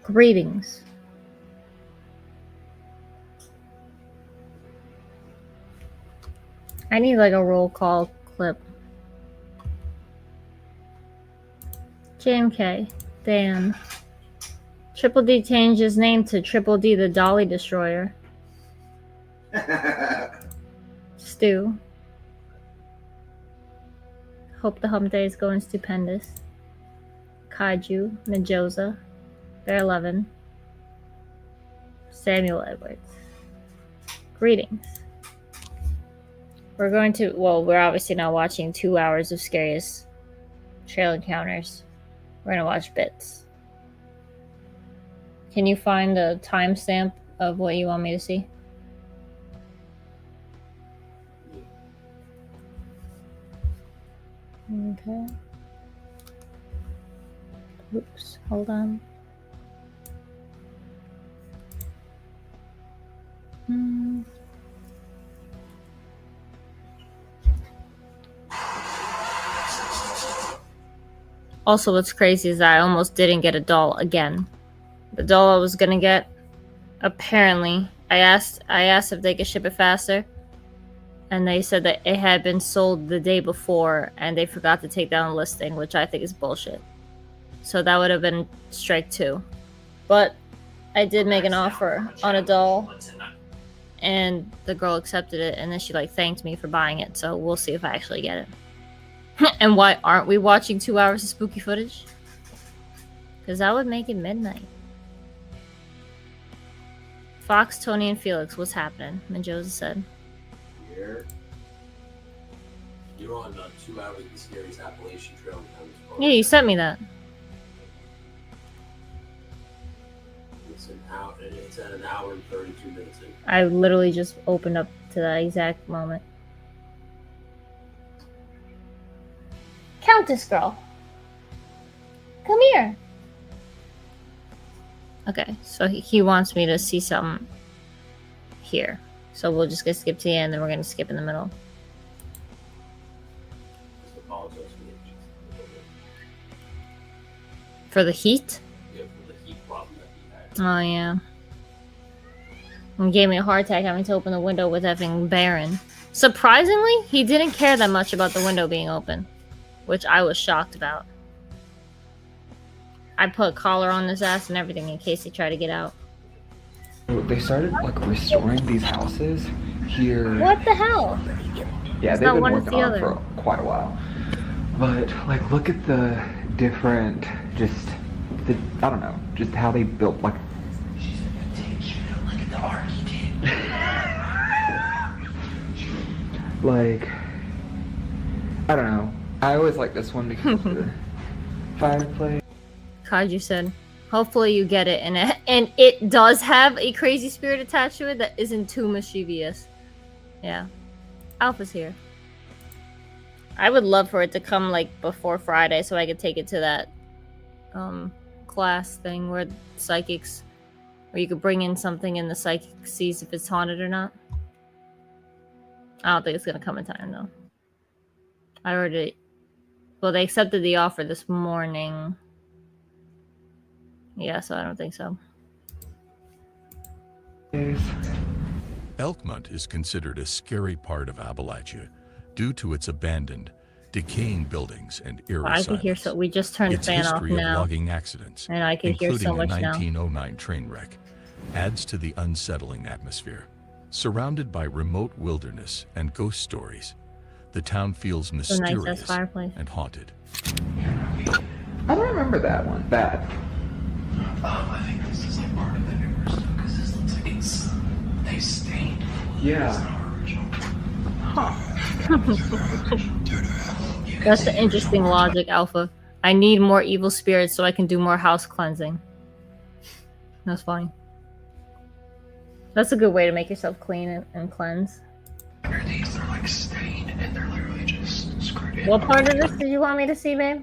Greetings. I need like a roll call clip. JMK. Dan. Triple D changed his name to Triple D the Dolly Destroyer. Stu. Hope the hump day is going stupendous. Kaiju. Majosa. Bear 11. Samuel Edwards. Greetings. We're going to, well, we're obviously not watching 2 hours of scariest trail encounters. We're going to watch bits. Can you find the timestamp of what you want me to see? Okay. Oops, hold on. Also, what's crazy is I almost didn't get a doll again. The doll I was gonna get, apparently, I asked if they could ship it faster, and they said that it had been sold the day before, and they forgot to take down the listing, which I think is bullshit. So that would have been strike 2. But I did make an offer on a doll, and the girl accepted it, and then she like thanked me for buying it. So we'll see if I actually get it. And why aren't we watching 2 hours of spooky footage? Because that would make it midnight. Fox, Tony, and Felix, what's happening? Menjosa said. Here. You're on 2 hours of the scariest Appalachian Trail. Yeah, you sent me that. It's at an hour and 32 minutes in. I literally just opened up to that exact moment. Countess girl. Come here. Okay, so he wants me to see something here. So we'll just get skip to the end, then we're going to skip in the middle. Just apologize for the For the heat? Yeah, for the heat problem that he had. Oh, yeah. He gave me a heart attack having to open the window with effing Baron. Surprisingly, he didn't care that much about the window being open, which I was shocked about. I put a collar on his ass and everything in case he tried to get out. They started like restoring these houses here. What the hell? Yeah, It's they've not been one, it's working the on it other. for quite a while. But like, look at the different, I don't know, just how they built like. She's a vintage. Look at the art he did. Like, I don't know. I always like this one because of the fireplace. Kaiju said, hopefully you get it, and it does have a crazy spirit attached to it that isn't too mischievous. Yeah. Alpha's here. I would love for it to come like before Friday so I could take it to that class thing where psychics, where you could bring in something and the psychic sees if it's haunted or not. I don't think it's gonna come in time though. Well, they accepted the offer this morning. Yeah, so I don't think so. Elkmont is considered a scary part of Appalachia due to its abandoned, decaying buildings and eerie I can silence. hear so. We just turned the Its fan off history of now, logging accidents, and I can hear including so a much now. 1909 train wreck, adds to the unsettling atmosphere. Surrounded by remote wilderness and ghost stories, the town feels It's a nice ass mysterious fireplace. and haunted. I don't remember that one. Bad. I think this is like part of the newer stuff because this looks like it's they stained. Yeah. That's the interesting logic, Alpha. I need more evil spirits so I can do more house cleansing. That's funny. That's a good way to make yourself clean and cleanse. Underneath they're like stained and they're literally just screwed in. What part of this did you want me to see, babe?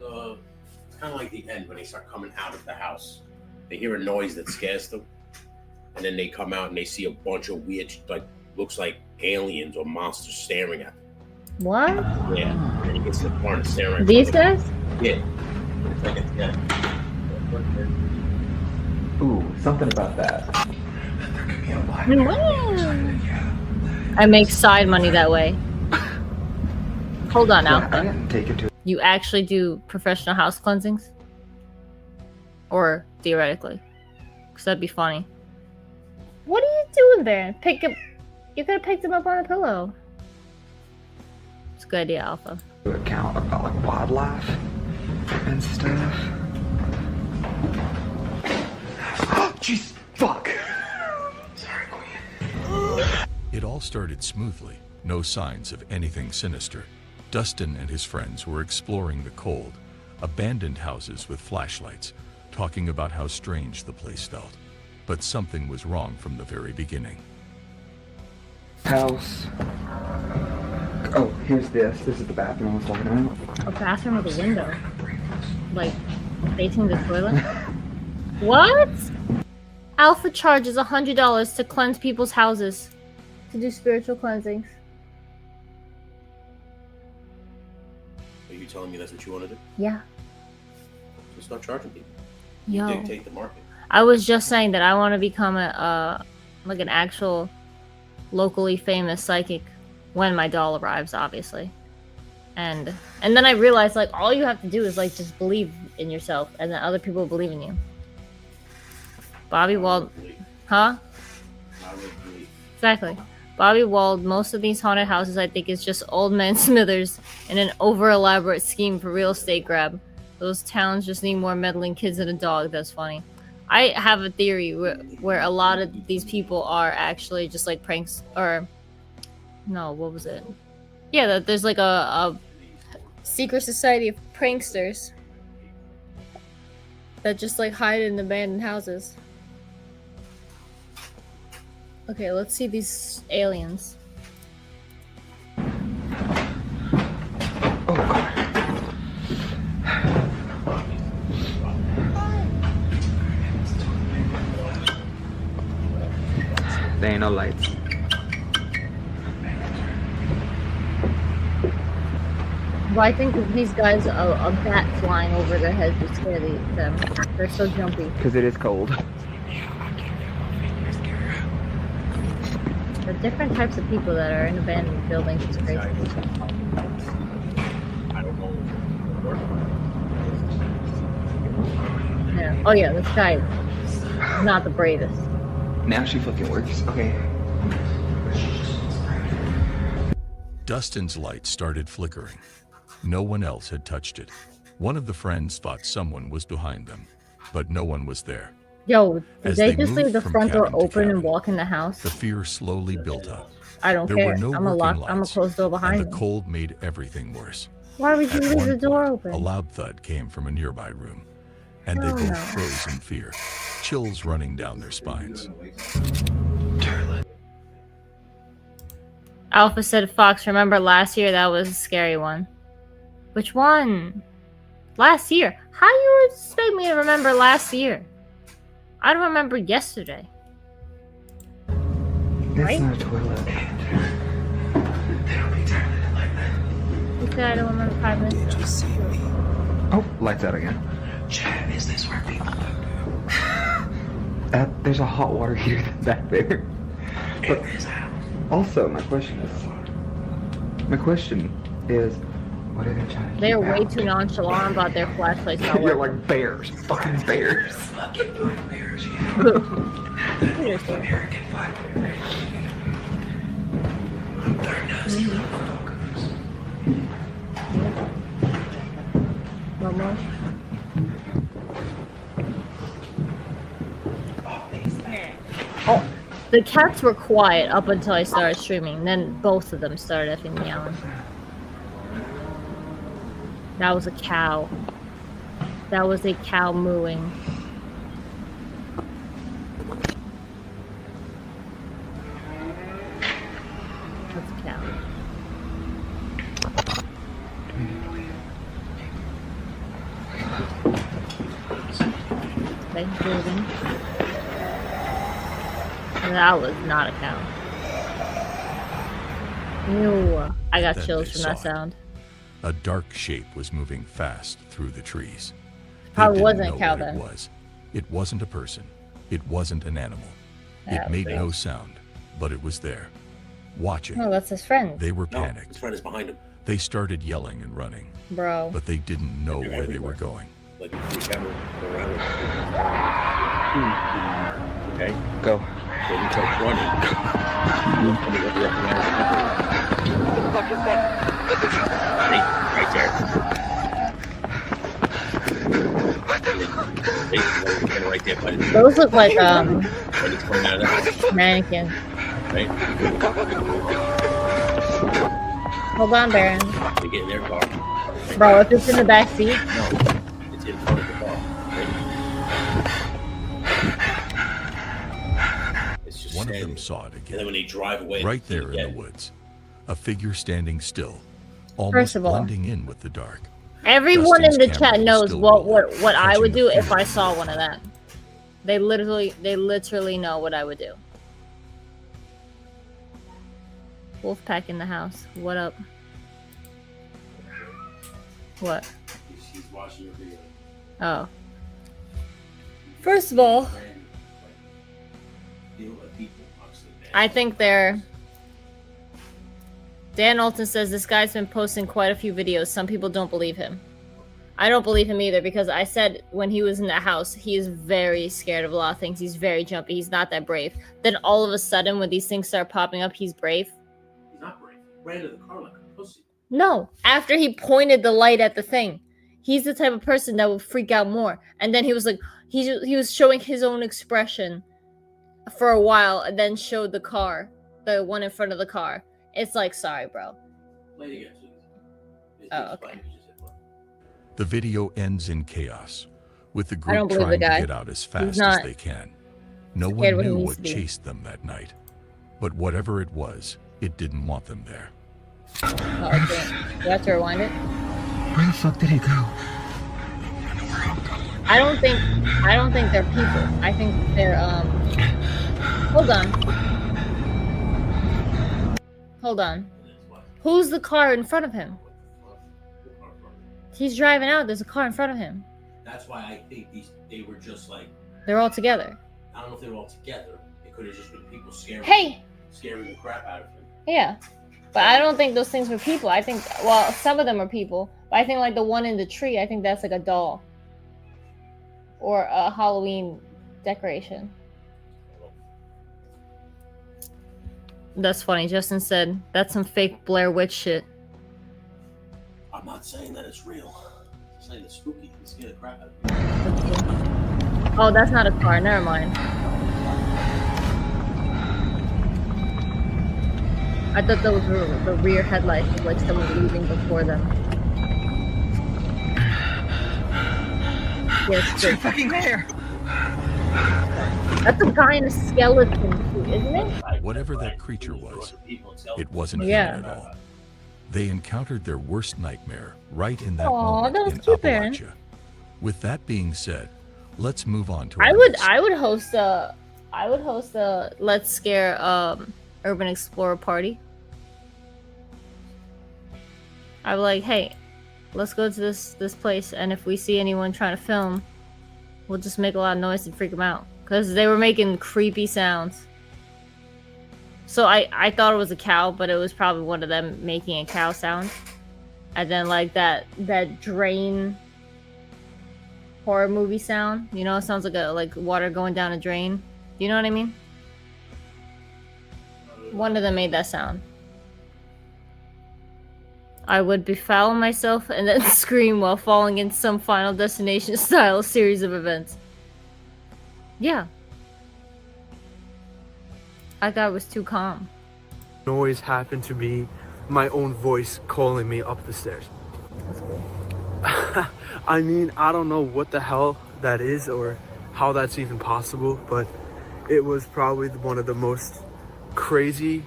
It's kind of like the end when they start coming out of the house. They hear a noise that scares them, and then they come out and they see a bunch of weird, like looks like aliens or monsters staring at them. What? Yeah, and then he gets to the point of staring. These guys? Yeah. It's like yeah. Ooh, something about that. I make side money that way. Hold on now. Yeah, I didn't take it to. You actually do professional house cleansings? Or theoretically? Because that'd be funny. What are you doing there? You could have picked him up on a pillow. It's a good idea, Alpha. Account about like wildlife and stuff. Jeez, fuck. Sorry, Queen. It all started smoothly, no signs of anything sinister. Dustin and his friends were exploring the cold, abandoned houses with flashlights, talking about how strange the place felt. But something was wrong from the very beginning. House. Oh, here's this. This is the bathroom I was talking about. A bathroom with a window. Like, facing the toilet? What? Alpha charges $100 to cleanse people's houses. To do spiritual cleansings. Are you telling me that's what you want to do? Yeah. So start charging people. Yo. Dictate the market. I was just saying that I want to become like an actual locally famous psychic when my doll arrives, obviously. And then I realized, like, all you have to do is, like, just believe in yourself, and then other people believe in you. Bobby Wald, huh? Exactly. Bobby Wald, most of these haunted houses, I think, is just Old Man Smithers in an over-elaborate scheme for real estate grab. Those towns just need more meddling kids and a dog. That's funny. I have a theory where a lot of these people are actually just like pranks, or no, what was it? Yeah, that there's like a secret society of pranksters that just like hide in abandoned houses. Okay, let's see these aliens. Oh god. There ain't no lights. Well, I think that these guys are a bat flying over their heads would scare them. They're so jumpy. Because it is cold. The different types of people that are in abandoned buildings is crazy. I don't know. Yeah. Oh yeah, this guy is not the bravest. Now she fucking works. Okay. Dustin's light started flickering. No one else had touched it. One of the friends thought someone was behind them, but no one was there. Yo, did As they they just leave moved the from front door cabin to open and cabin, walk in the house? The fear slowly built up. I don't There care. were no I'm a working lock. I'm a lights, closed door behind and the me. cold made everything worse. Why would you At leave one the door point, open? a loud thud came from a nearby room, and they Oh, both no. froze in fear, chills running down their spines. Alpha said, Fox, remember last year? That was a scary one. Which one? Last year? How you expect me to remember last year? I don't remember yesterday. That's Right? not a toilet. You said I don't remember 5 minutes ago. Oh, lights out again. Chad, is this where people There's a hot water heater back there. But also, my question is, what are they trying to They're keep way out? too nonchalant about their flashlights not You're working. like bears, fucking bears. fucking nightmares, yeah? Seriously. American fight. They're nasty motherfuckers. Momo. Oh, the cats were quiet up until I started streaming. Then both of them started effing meowing. That was a cow. That was a cow mooing. That's a cow. Thanksgiving. That was not a cow. Ew. I got Then chills they from that saw it. sound. A dark shape was moving fast through the trees. They Probably didn't wasn't a know cow what then. It was. It wasn't a person. It wasn't an animal. Yeah, It made okay. no sound, but it was there, watching. Oh, that's his friend, They were No, his panicked. friend is behind him. They started yelling and running, bro. but they didn't know where they were going. Like the camera go around. Okay. Go. Then he starts running. Tell me what you're up right there. Right there, but it's Those look like when he's coming out of the house, mannequin. right? Hold on, Baron. They get in their car. Right? Bro, if it's in the back seat, No, it's in front of the car. Right? It's just One of standing. them saw it And then again, when they drive away, right they see there it in again. the woods. A figure standing still, almost First of all- blending in with the dark. everyone in Dustin's the camera chat was knows still what rolling, I catching would the do if figure. I saw one of that. They literally know what I would do. Wolfpack in the house. What up? What? She's watching your video. Oh. First of all, I think they're. Dan Alton says this guy's been posting quite a few videos. Some people don't believe him. I don't believe him either because I said when he was in the house, he is very scared of a lot of things. He's very jumpy. He's not that brave. Then all of a sudden, when these things start popping up, he's brave. He's not brave. He ran to the car like a pussy. No, after he pointed the light at the thing, he's the type of person that will freak out more. And then he was like, he was showing his own expression for a while, and then showed the car, the one in front of the car. It's like, sorry, bro. Play it again, please. It's Oh, fine. okay. You just hit play. The video ends in chaos, with the I don't group believe the trying guy. to get out as fast as not they can. No scared one when he knew needs what to be. chased them that night. But whatever it was, it didn't want them there. Oh, okay. You have to rewind it. Where the fuck did he go? I don't think they're people. I think they're hold on. Hold on. Who's the car in front of him? He's driving out. There's a car in front of him. That's why I think they were just like, They're all together. I don't know if they were all together. It could have just been people scaring the crap out of him. Yeah. But I don't think those things were people. I think, well, some of them are people. But I think like the one in the tree, I think that's like a doll. Or a Halloween decoration. That's funny. Justin said, that's some fake Blair Witch shit. I'm not saying that it's real. I'm saying it's spooky. It's scared the crap out of me. Oh, that's not a car. Never mind. I thought that was the rear headlights of like someone leaving before them. Yes, good. Fucking there! That's a guy in a skeleton suit, isn't it? Whatever that creature was, it wasn't Yeah. human at all. They encountered their worst nightmare right in that Aw, moment that was in cute, Baron. Appalachia. With that being said, let's move on to I our would next- host a Let's Scare Urban Explorer party. I'd be like, hey, let's go to this place, and if we see anyone trying to film, we'll just make a lot of noise and freak them out. Because they were making creepy sounds. So I thought it was a cow, but it was probably one of them making a cow sound. And then like that drain horror movie sound. You know, it sounds like water going down a drain. You know what I mean? One of them made that sound. I would befoul myself and then scream while falling in some Final Destination style series of events. Yeah. I thought it was too calm. Noise happened to be my own voice calling me up the stairs. I mean, I don't know what the hell that is or how that's even possible, but it was probably one of the most crazy,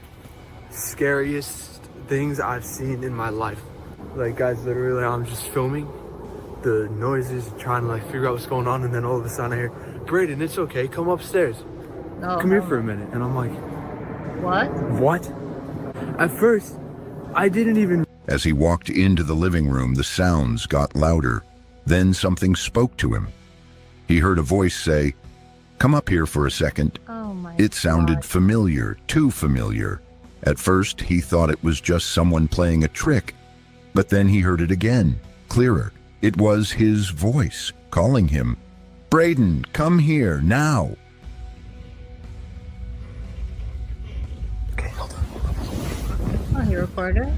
scariest things I've seen in my life. Like, guys, literally, I'm just filming the noises, trying to like figure out what's going on, and then all of a sudden I hear, Brayden, it's okay, come upstairs. No. Come here for a minute. And I'm like, What? what? At first, I didn't even. As he walked into the living room, the sounds got louder. Then something spoke to him. He heard a voice say, Come up here for a second. Oh my It sounded God. familiar, too familiar. At first, he thought it was just someone playing a trick, but then he heard it again, clearer. It was his voice calling him. Braden, come here, now. Okay, hold on. Oh, he recorded it?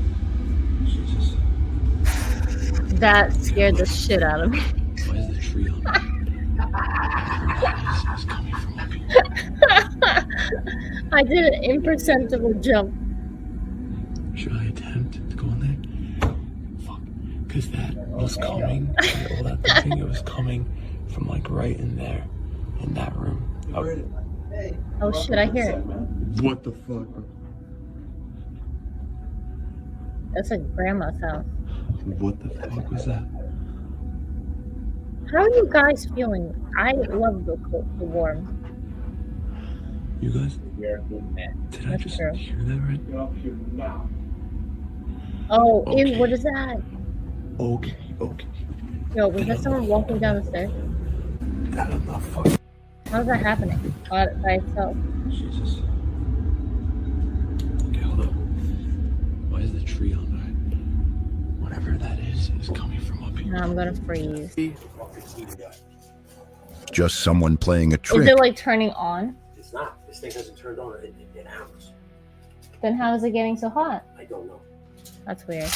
Jesus. That scared the shit out of me. Why is the tree on there? It's coming from up here. I did an imperceptible jump. Should I attempt to go in there? Fuck. Because that was coming. All that thing, it was coming from like right in there. In that room. Oh shit, I hear it. What the fuck? That's like grandma's house. What the fuck was that? How are you guys feeling? I love the cold, the warm. You guys? Did I That's just true. hear that right? Oh, ew, Okay. what is that? Okay, okay. Yo, was that someone walking down the stairs? That I'm not fucking. How's that happening? By itself. Jesus. Okay, hold up. Why is the tree on there? Whatever that is coming from up here. Now I'm gonna freeze. Just someone playing a Is trick. it like turning on? It's not. This thing hasn't turned on in hours. Then how is it getting so hot? I don't know. That's weird.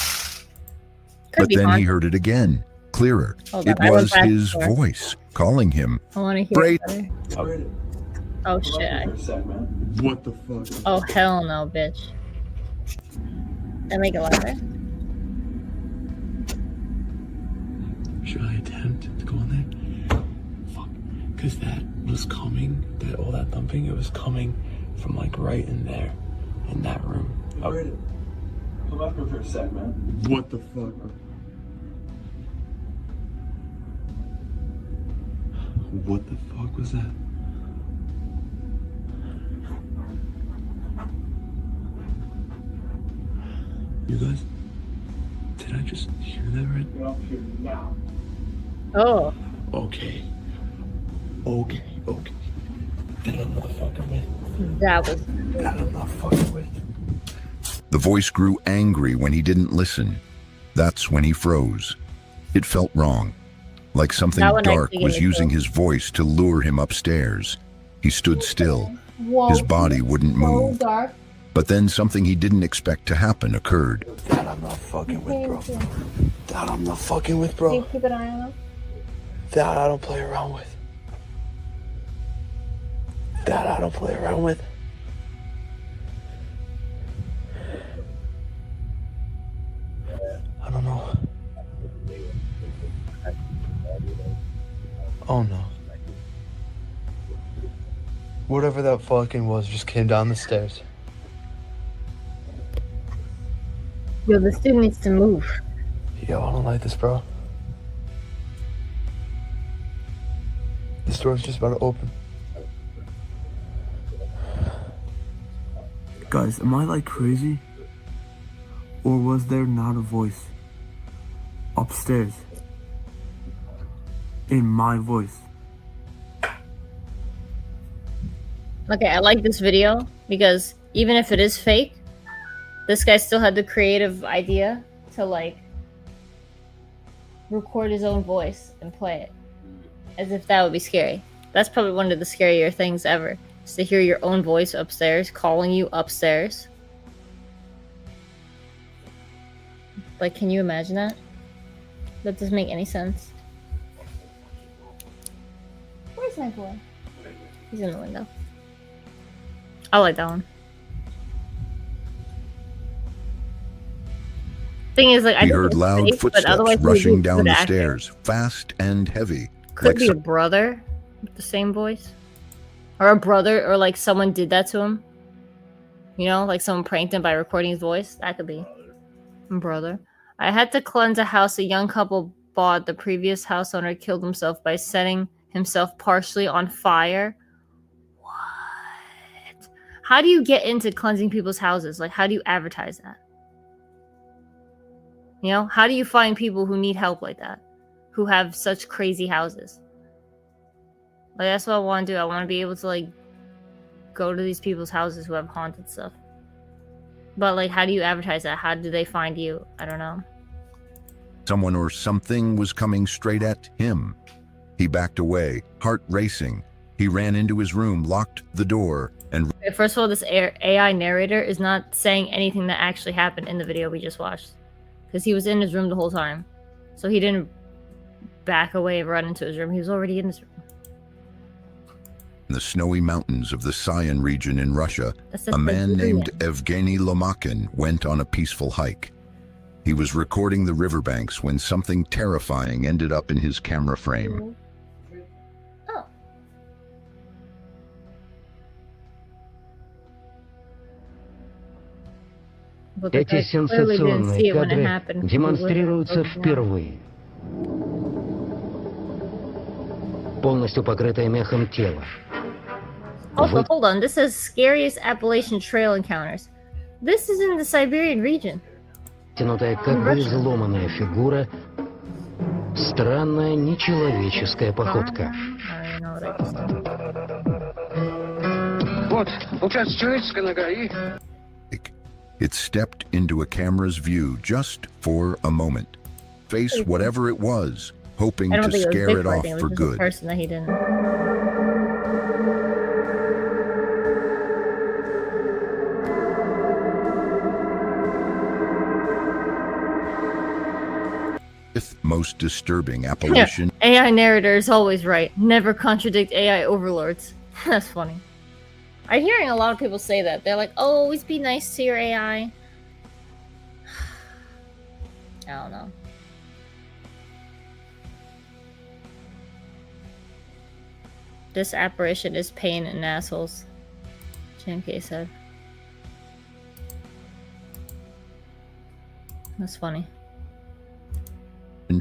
Could But be then he haunted. heard it again, clearer. Hold It on, I went was back his before. voice calling him. I want to hear Great. it better. Oh shit. What the fuck? Oh hell no, bitch. I make it louder. Should I attempt to go in there? Fuck. Because that was coming. That all that thumping, it was coming from like right in there. In that room. Come up here for a sec, man. What the fuck? What the fuck was that? You guys? Did I just hear that right? Get up here now. Oh. Okay. Okay, okay. That I'm not fucking with. That was That I'm not fucking with. The voice grew angry when he didn't listen. That's when he froze. It felt wrong, like something That one dark actually was gave me using chills. his voice to lure him upstairs. He stood still. Whoa. His body wouldn't move. dark. But then something he didn't expect to happen occurred. That I'm not fucking with, bro. That I'm not fucking with, bro. Keep an eye on him. That I don't play around with. That I don't play around with. I don't know. Oh no. Whatever that fucking was just came down the stairs. Yo, this dude needs to move. Yo, I don't like this, bro. This door's just about to open. Guys, am I like crazy? Or was there not a voice upstairs in my voice? Okay, I like this video because even if it is fake, this guy still had the creative idea to like record his own voice and play it as if that would be scary. That's probably one of the scarier things ever, is to hear your own voice upstairs calling you upstairs. Like, can you imagine that? That doesn't make any sense. Where's my boy? He's in the window. I like that one. Thing is, like, I He think heard it's loud fake, but footsteps otherwise he would rushing be down good the actor. stairs, fast and heavy. Could like be a some- brother with the same voice, or a brother, or like someone did that to him. You know, like someone pranked him by recording his voice. That could be brother. I had to cleanse a house a young couple bought. The previous house owner killed himself by setting himself partially on fire. What? How do you get into cleansing people's houses? Like, how do you advertise that? You know, how do you find people who need help like that, who have such crazy houses? Like, that's what I want to do. I want to be able to, like, go to these people's houses who have haunted stuff. But, like, how do you advertise that? How do they find you? I don't know. Someone or something was coming straight at him. He backed away, heart racing. He ran into his room, locked the door, and Okay, first of all, this AI narrator is not saying anything that actually happened in the video we just watched. Because he was in his room the whole time. So he didn't back away and run into his room. He was already in his room. the snowy mountains of the Sion region in Russia, That's a man Siberia. named Evgeny Lomakin went on a peaceful hike. He was recording the riverbanks when something terrifying ended up in his camera frame. Oh. But the Эти guy clearly didn't see сенсационные it when it кадры happened. He демонстрируются wasn't looking out. впервые. Полностью покрытое мехом тело. Also, hold on. This says scariest Appalachian Trail encounters. This is in the Siberian region. Вытянутая, как бы изломанная фигура. Странная нечеловеческая походка. I don't know what I just did. Вот, сейчас человеческая нога и... It stepped into a camera's view just for a moment. Face whatever it was, hoping I don't to think it was scare it Bigfoot. I off think it was for just a good. person that he didn't. Fifth most disturbing Appalachian AI narrator is always right. Never contradict AI overlords. That's funny. I'm hearing a lot of people say that. They're like, oh, always be nice to your AI. I don't know. This apparition is pain and assholes. JMK said. That's funny.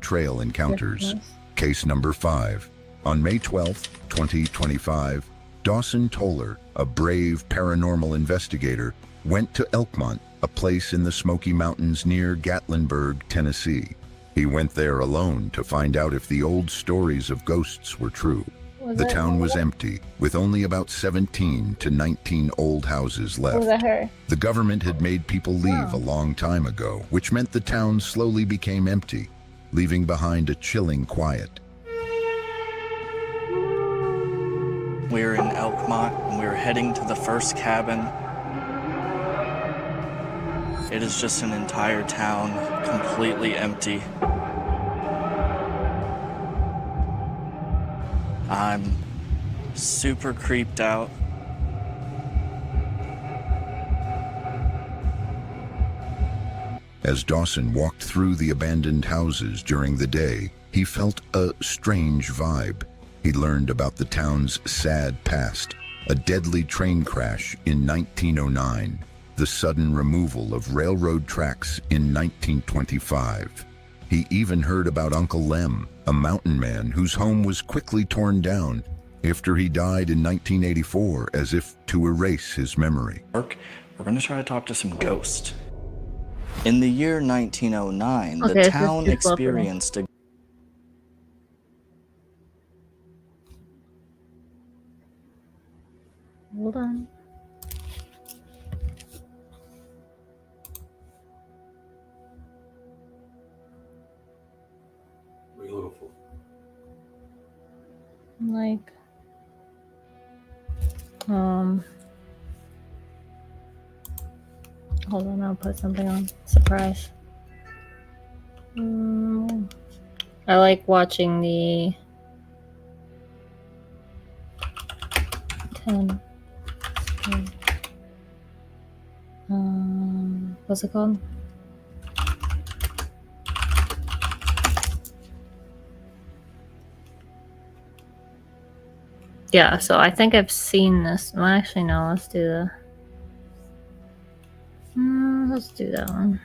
trail encounters. Nice. Case number 5. On May 12, 2025, Dawson Toller, a brave paranormal investigator, went to Elkmont, a place in the Smoky Mountains near Gatlinburg, Tennessee. He went there alone to find out if the old stories of ghosts were true. The town was empty, with only about 17 to 19 old houses Was left. that her? The government had made people leave Oh. a long time ago, which meant the town slowly became empty, leaving behind a chilling quiet. We were in Elkmont and we were heading to the first cabin. It is just an entire town completely empty. I'm super creeped out. As Dawson walked through the abandoned houses during the day, he felt a strange vibe. He learned about the town's sad past, a deadly train crash in 1909, the sudden removal of railroad tracks in 1925. He even heard about Uncle Lem, a mountain man whose home was quickly torn down after he died in 1984 as if to erase his memory. We're going to try to talk to some ghosts. In the year 1909, Okay, the this town is lovely. experienced a Hold on. What are you looking for? Like, hold on, I'll put something on. Surprise. I like watching the 10. What's it called? Yeah, so I think I've seen this. Well, actually, no, let's do the. Let's do that one.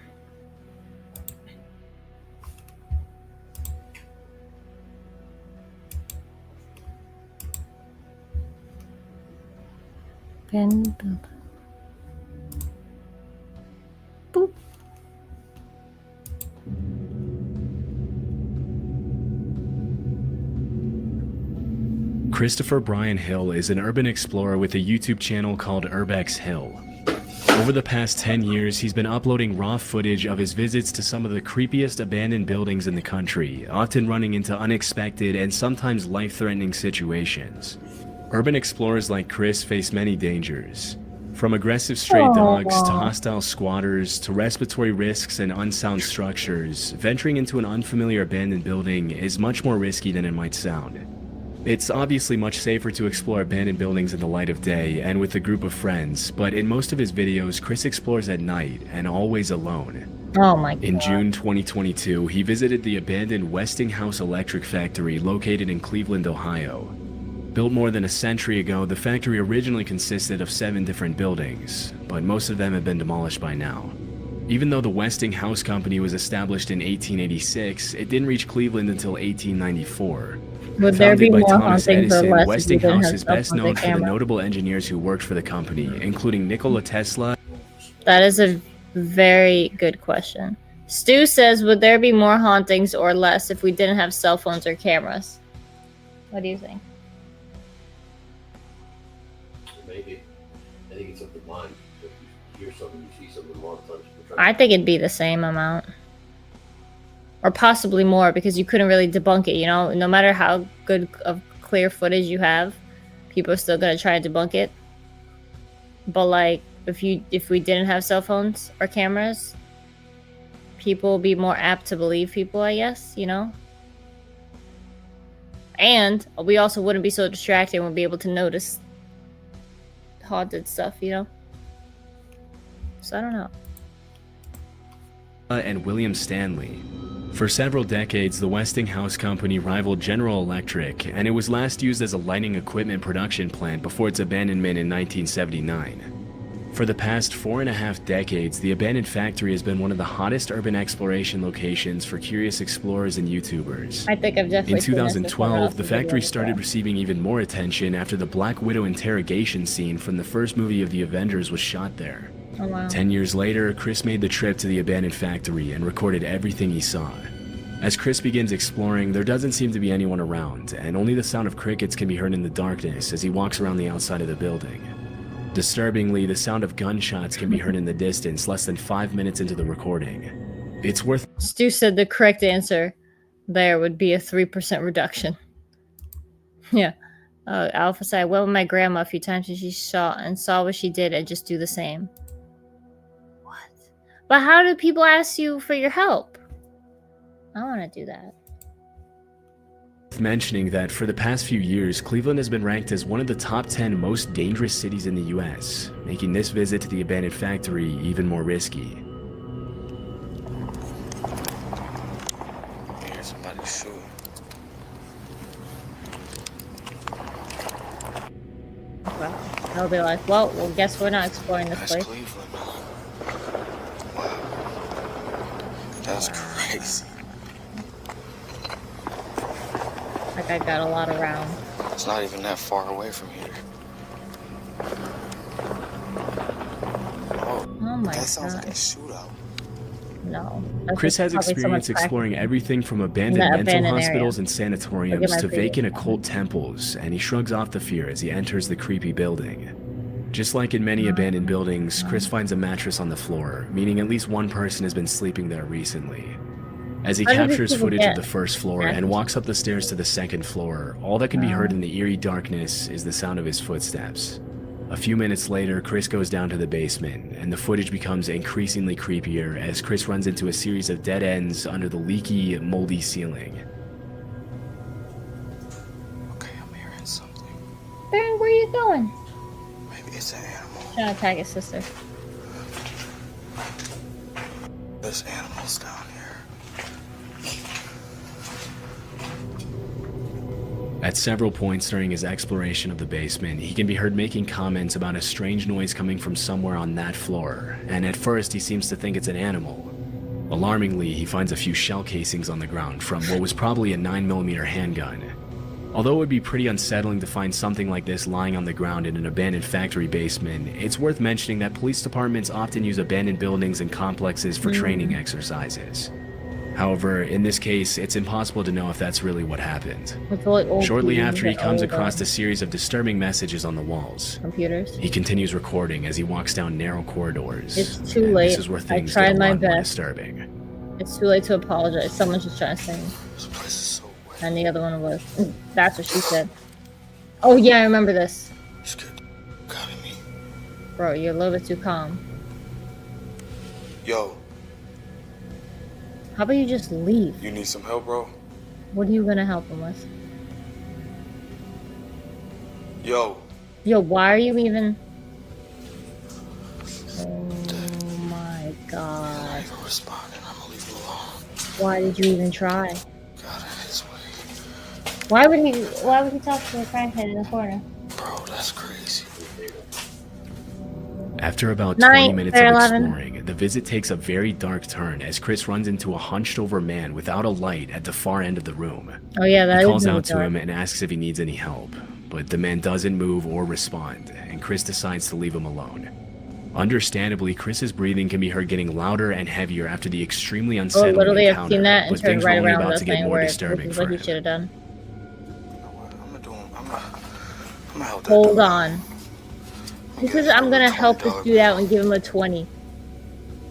Pen build. Boop. Christopher Brian Hill is an urban explorer with a YouTube channel called Urbex Hill. Over the past 10 years, he's been uploading raw footage of his visits to some of the creepiest abandoned buildings in the country, often running into unexpected and sometimes life-threatening situations. Urban explorers like Chris face many dangers. From aggressive stray dogs to hostile squatters to respiratory risks and unsound structures, venturing into an unfamiliar abandoned building is much more risky than it might sound. It's obviously much safer to explore abandoned buildings in the light of day and with a group of friends, but in most of his videos, Chris explores at night and always alone. Oh my god. In June 2022, he visited the abandoned Westinghouse Electric Factory located in Cleveland, Ohio. Built more than a century ago, the factory originally consisted of 7 different buildings, but most of them have been demolished by now. Even though the Westinghouse Company was established in 1886, it didn't reach Cleveland until 1894. Would there be Founded by more Thomas hauntings or Edison, less if you Westinghouse didn't is have best cell phones known or for the cameras? notable engineers who worked for the company, including Nikola Tesla. That is a very good question. Stu says, would there be more hauntings or less if we didn't have cell phones or cameras? What do you think? Maybe. I think it's up to mind. If you hear something, you see something a lot of times. I think it'd be the same amount. Or possibly more, because you couldn't really debunk it, you know? No matter how good of clear footage you have, people are still gonna try to debunk it. But like, if we didn't have cell phones or cameras, people would be more apt to believe people, I guess, you know? And we also wouldn't be so distracted and would be able to notice haunted stuff, you know? So I don't know. And William Stanley. For several decades, the Westinghouse Company rivaled General Electric, and it was last used as a lighting equipment production plant before its abandonment in 1979. For the past 4.5 decades, the abandoned factory has been one of the hottest urban exploration locations for curious explorers and YouTubers. I think I've definitely In seen this before, 2012, the I'll factory see started receiving even more attention after the Black Widow interrogation scene from the first movie of the Avengers was shot there. Oh, wow. 10 years later, Chris made the trip to the abandoned factory and recorded everything he saw. As Chris begins exploring, there doesn't seem to be anyone around, and only the sound of crickets can be heard in the darkness as he walks around the outside of the building. Disturbingly, the sound of gunshots can be heard in the distance less than 5 minutes into the recording. It's worth... Stu said the correct answer there would be a 3% reduction. Yeah. Alpha said, I went with my grandma a few times and she saw what she did and just do the same. What? But how do people ask you for your help? I want to do that. Mentioning that for the past few years, Cleveland has been ranked as one of the top 10 most dangerous cities in the US, making this visit to the abandoned factory even more risky. Here's somebody's shoe. Well, they'll be like, well, guess we're not exploring this That's place. Cleveland. Wow. That's crazy. Like, I got a lot around. It's not even that far away from here. Oh my That sounds god. like a shootout. No. That's Chris just has probably experience someone's exploring practicing. everything from abandoned In that mental abandoned hospitals area. and sanatoriums Look at to my vacant previous occult temples, and he shrugs off the fear as he enters the creepy building. Just like in many abandoned buildings, Chris finds a mattress on the floor, meaning at least one person has been sleeping there recently. As he How did these captures people footage get of the first floor and mattresses? walks up the stairs to the second floor, all that can be heard in the eerie darkness is the sound of his footsteps. A few minutes later, Chris goes down to the basement, and the footage becomes increasingly creepier as Chris runs into a series of dead ends under the leaky, moldy ceiling. Okay, I'm hearing something. Baron, where are you going? Maybe it's an animal. Trying to attack his sister. There's animals down here. At several points during his exploration of the basement, he can be heard making comments about a strange noise coming from somewhere on that floor, and at first he seems to think it's an animal. Alarmingly, he finds a few shell casings on the ground from what was probably a 9mm handgun. Although it would be pretty unsettling to find something like this lying on the ground in an abandoned factory basement, it's worth mentioning that police departments often use abandoned buildings and complexes for training exercises. However, in this case, it's impossible to know if that's really what happened. It's all, like, old Shortly TVs after he and comes old, across a series of disturbing messages on the walls, computers. he continues recording as he walks down narrow corridors. It's too and late. This is where I things tried get a my lot more best. disturbing. It's too late to apologize. Someone's just trying to sing. And the other one was. That's what she said. Oh yeah, I remember this. Bro, you're a little bit too calm. Yo, How about you just leave? you need some help, bro? What are you gonna help him with? Yo, Yo, why are you even? Oh my god. responding. I'm gonna leave you alone. Why did you even try? God, it's way. Why would he talk to a crackhead in the corner? Bro, that's crazy. After about Night, 20 minutes Fair of 11. exploring, the visit takes a very dark turn as Chris runs into a hunched-over man without a light at the far end of the room. Oh yeah, that He is calls in the out to dark. him and asks if he needs any help, but the man doesn't move or respond, and Chris decides to leave him alone. Understandably, Chris's breathing can be heard getting louder and heavier after the extremely Oh, unsettling literally, I've encounter, seen that and but turned things right were only around about without to get saying a more word, which disturbing is for what he him. should have done. I'm gonna help that Hold dude. on. This is I'm gonna help this dude out and give him a 20.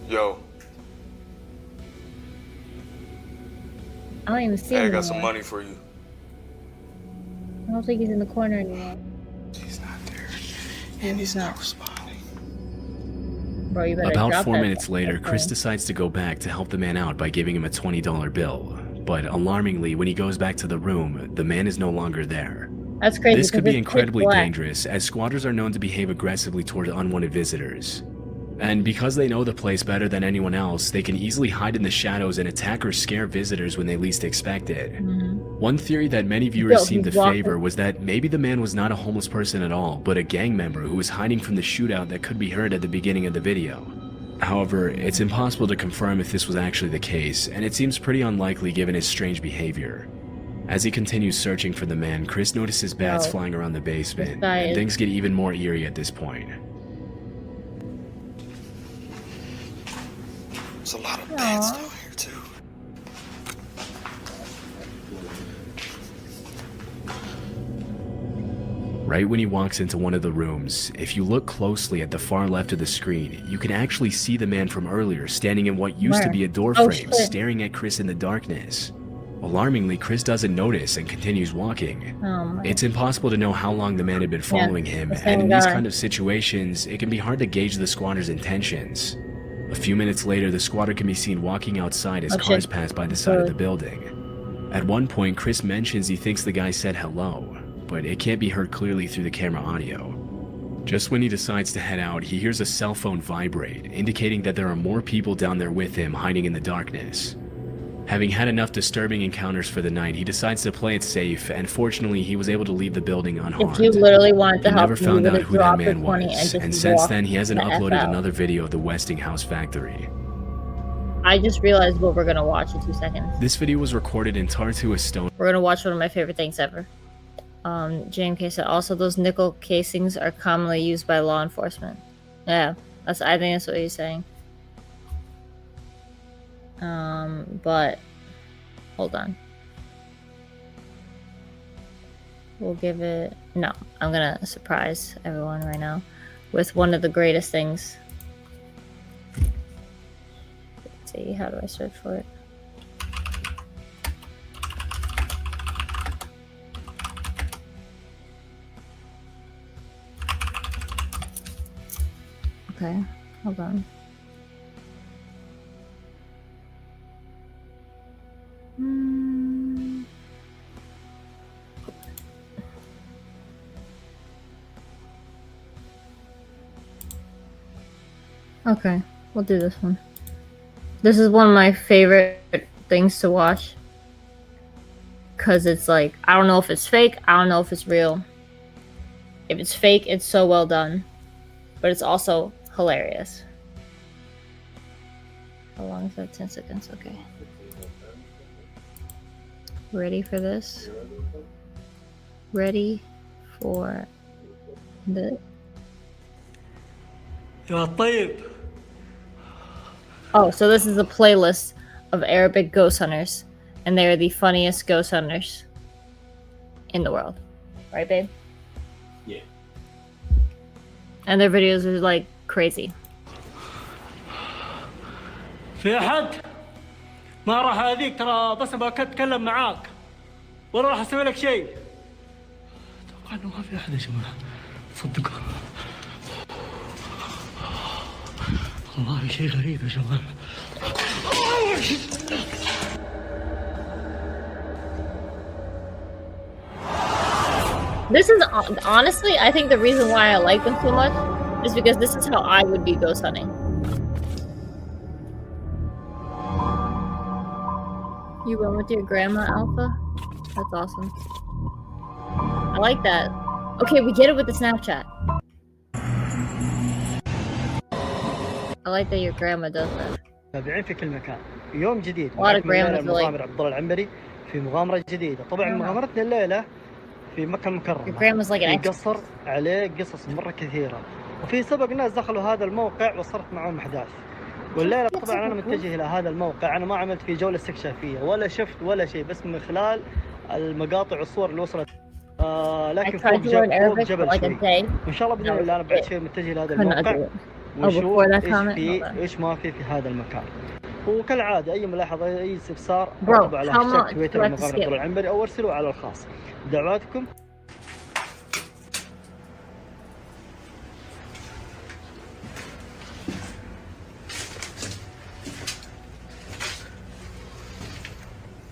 Yo, I don't even see hey, I him got some anymore. money for you. I don't think he's in the corner anymore. He's not there. And he's not. Responding. Bro, you better About drop 4 that minutes later, phone. Chris decides to go back to help the man out by giving him a $20 bill. But alarmingly, when he goes back to the room, the man is no longer there. That's crazy. This could be because it's pitch incredibly black. dangerous, as squatters are known to behave aggressively toward unwanted visitors. And because they know the place better than anyone else, they can easily hide in the shadows and attack or scare visitors when they least expect it. Mhm. One theory that many viewers Yo, seemed to he's walking. favor was that maybe the man was not a homeless person at all, but a gang member who was hiding from the shootout that could be heard at the beginning of the video. However, it's impossible to confirm if this was actually the case, and it seems pretty unlikely given his strange behavior. As he continues searching for the man, Chris notices bats Yo, flying around the basement, guy and is- things get even more eerie at this point. There's a lot of bats down here too. Right when he walks into one of the rooms, if you look closely at the far left of the screen, you can actually see the man from earlier standing in what used to Where? be a door Oh, frame, shit. staring at Chris in the darkness. Alarmingly, Chris doesn't notice and continues walking. Oh my. It's impossible to know how long the man had been following him, the and same in these guy. kind of situations, it can be hard to gauge the squatter's intentions. A few minutes later, the squatter can be seen walking outside as Oh, cars shit. pass by the side of the Good. building. At one point, Chris mentions he thinks the guy said hello, but it can't be heard clearly through the camera audio. Just when he decides to head out, he hears a cell phone vibrate, indicating that there are more people down there with him hiding in the darkness. Having had enough disturbing encounters for the night, he decides to play it safe, and fortunately, he was able to leave the building unharmed. If you literally wanted to He help never him, you found would out have who that dropped the man 20 was, and and just since walked then, he hasn't the F uploaded out. another video of the Westinghouse factory. I just realized what we're gonna watch in 2 seconds. This video was recorded in Tartu, Estonia. We're gonna watch one of my favorite things ever. JMK said also those nickel casings are commonly used by law enforcement. Yeah, I think that's what he's saying. But hold on. We'll give it no. I'm gonna surprise everyone right now with one of the greatest things. Let's see, how do I search for it? Okay, hold on. Okay, we'll do this one. This is one of my favorite things to watch. Because it's like, I don't know if it's fake, I don't know if it's real. If it's fake, it's so well done. But it's also hilarious. How long is that? 10 seconds, okay. Ready for this? Ready for the... Oh, so this is a playlist of Arabic ghost hunters, and they are the funniest ghost hunters in the world. Right, babe? Yeah. And their videos are like crazy. في أحد ما راح هذيك ترى بس أبغى أتكلم معاك ولا راح أسوي لك شيء. أتوقع إنه ما في أحد يا جماعة صدقوا والله شيء غريب يا جماعة. This is honestly, I think the reason why I like them so much is because this is how I would be ghost hunting. You went with your grandma, Alpha? That's awesome. I like that. Okay, we get it with the Snapchat. I like that your grandma does that. تابعين في كل مكان. يوم جديد. A lot of grandmas مغامرة عبد الله العنبري في مغامرة جديدة. طبعا مغامرتنا الليلة في مكة المكرمة. Your grandma's like an قصر عليه قصص مرة كثيرة. وفي سبق ناس دخلوا هذا الموقع وصرت معهم أحداث. والليلة طبعا أنا متجه إلى هذا الموقع. أنا ما عملت فيه جولة استكشافية ولا شفت ولا شيء بس من خلال المقاطع والصور اللي وصلت. لكن فوق جبل شوي. وإن شاء الله بإذن الله أنا بعد شوي متجه إلى هذا الموقع ونشوف إيش ما في هذا المكان. وكالعادة أي ملاحظة أي استفسار اكتبوا على هاشتاج تويتر مغامرة عبد الله العنبري أو ارسلوا على الخاص. دعواتكم.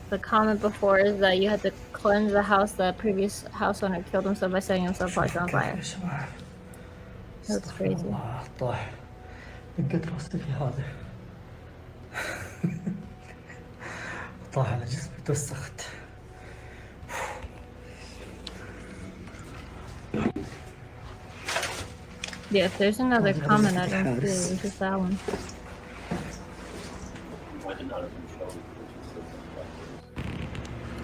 The comment before is that you had to cleanse the house. The previous house owner killed himself by setting himself partially on fire. That's crazy. طاح دقت راسي في هذا. طاح على جسمي توسخت. Yeah, if there's another comment, I don't see it. It's just that one.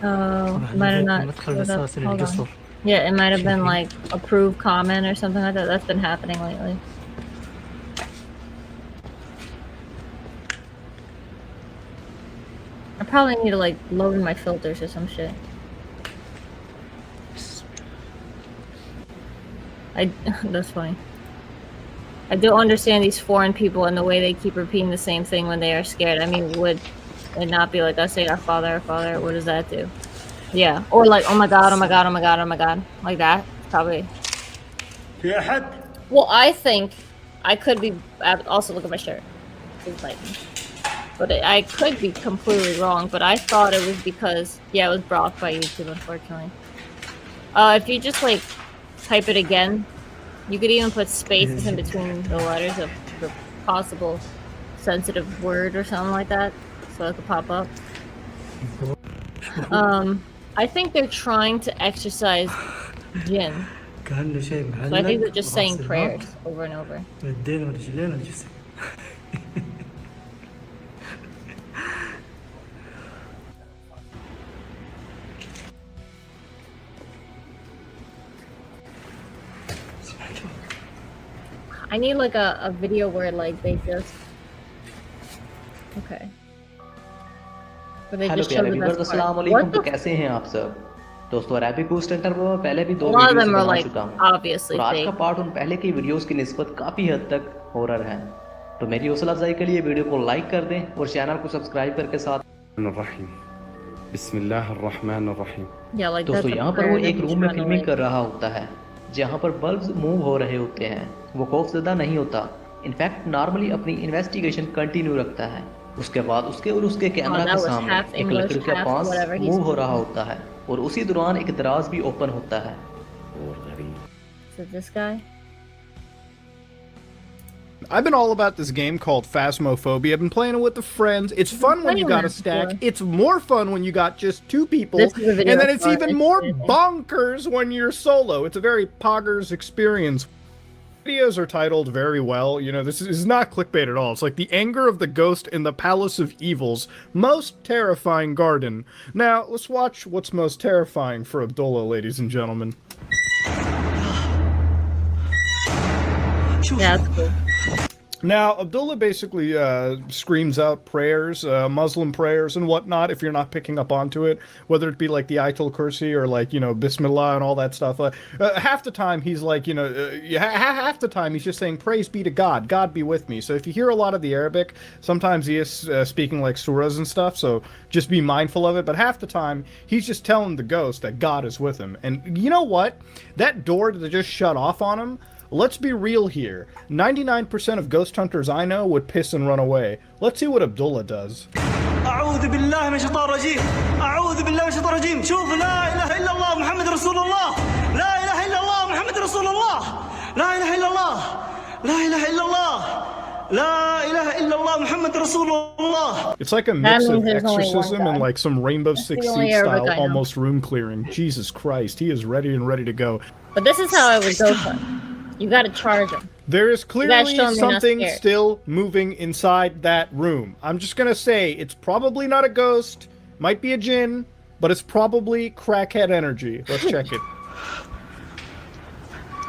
Oh, might have not. Hold on. Yeah, it might have been like approved comment or something like that. That's been happening lately. I probably need to like load my filters or some shit. That's funny. I don't understand these foreign people and the way they keep repeating the same thing when they are scared. I mean, would it not be like us saying our Father, what does that do? Yeah. Or like, oh my god, oh my god, oh my god, oh my god. Like that. Probably. Well, I think I could be, also look at my shirt. It's like, but I could be completely wrong, but I thought it was because, yeah, it was blocked by YouTube, unfortunately. If you just like type it again, you could even put spaces in between the letters of the possible sensitive word or something like that, so it could pop up. I think they're trying to exercise jinn. So I think they're just saying prayers over and over. I need like a video where like they just okay. Where they just show the best part. What the कैसे हैं आप सब? दोस्तों rapid boost centre पर मैं पहले भी 2 videos बना चुका हूं। obviously और आज का पार्ट उन पहले की वीडियोस की निस्बत काफी हद तक हॉरर है। तो मेरी हौसला अफजाई के लिए वीडियो को लाइक कर दें और चैनल को सब्सक्राइब करके साथ बिस्मिल्लाहिर्रहमानिर्रहीम। दोस्तों यहाँ पर वो एक रूम में फिल्मिंग कर रहा होता है जहाँ पर बल्ब्स मूव हो रहे होते हैं। वो खौफजदा नहीं होता, इनफैक्ट नॉर्मली अपनी इन्वेस्टिगेशन कंटिन्यू रखता है। उसके बाद उसके और उसके कैमरा के सामने एक लकड़ी का पास मूव हो रहा होता है और उसी दौरान एक दराज भी ओपन होता है। So this guy? I've been all about this game called Phasmophobia. I've been playing it with the friends. It's fun when you got a stack. It's more fun when you got just 2 people. And then it's even more bonkers when you're solo. It's a very poggers experience. Videos are titled very well. You know, this is not clickbait at all. It's like the anger of the ghost in the Palace of Evil's most terrifying garden. Now, let's watch what's most terrifying for Abdullah, ladies and gentlemen. Yeah, that's cool. Now, Abdullah basically screams out prayers, Muslim prayers and whatnot, if you're not picking up onto it, whether it be like the Ayatul Kursi or like, Bismillah and all that stuff. Half the time he's like, half the time he's just saying, praise be to God, God be with me. So if you hear a lot of the Arabic, sometimes he is speaking like surahs and stuff, so just be mindful of it. But half the time, he's just telling the ghost that God is with him. And you know what? That door that just shut off on him, let's be real here. 99% of ghost hunters I know would piss and run away. Let's see what Abdullah does. أعوذ بالله من الشيطان الرجيم أعوذ بالله من الشيطان الرجيم شوف لا إله إلا الله محمد رسول الله لا إله إلا الله محمد رسول الله لا إله إلا الله لا إله إلا الله لا إله إلا الله محمد رسول الله. It's like a mix of exorcism and like some Rainbow Six Siege style almost room clearing. Jesus Christ, he is ready to go. But this is how I would go for. You gotta charge him. There is clearly something still moving inside that room. I'm just gonna say, it's probably not a ghost, might be a jinn, but it's probably crackhead energy. Let's check it.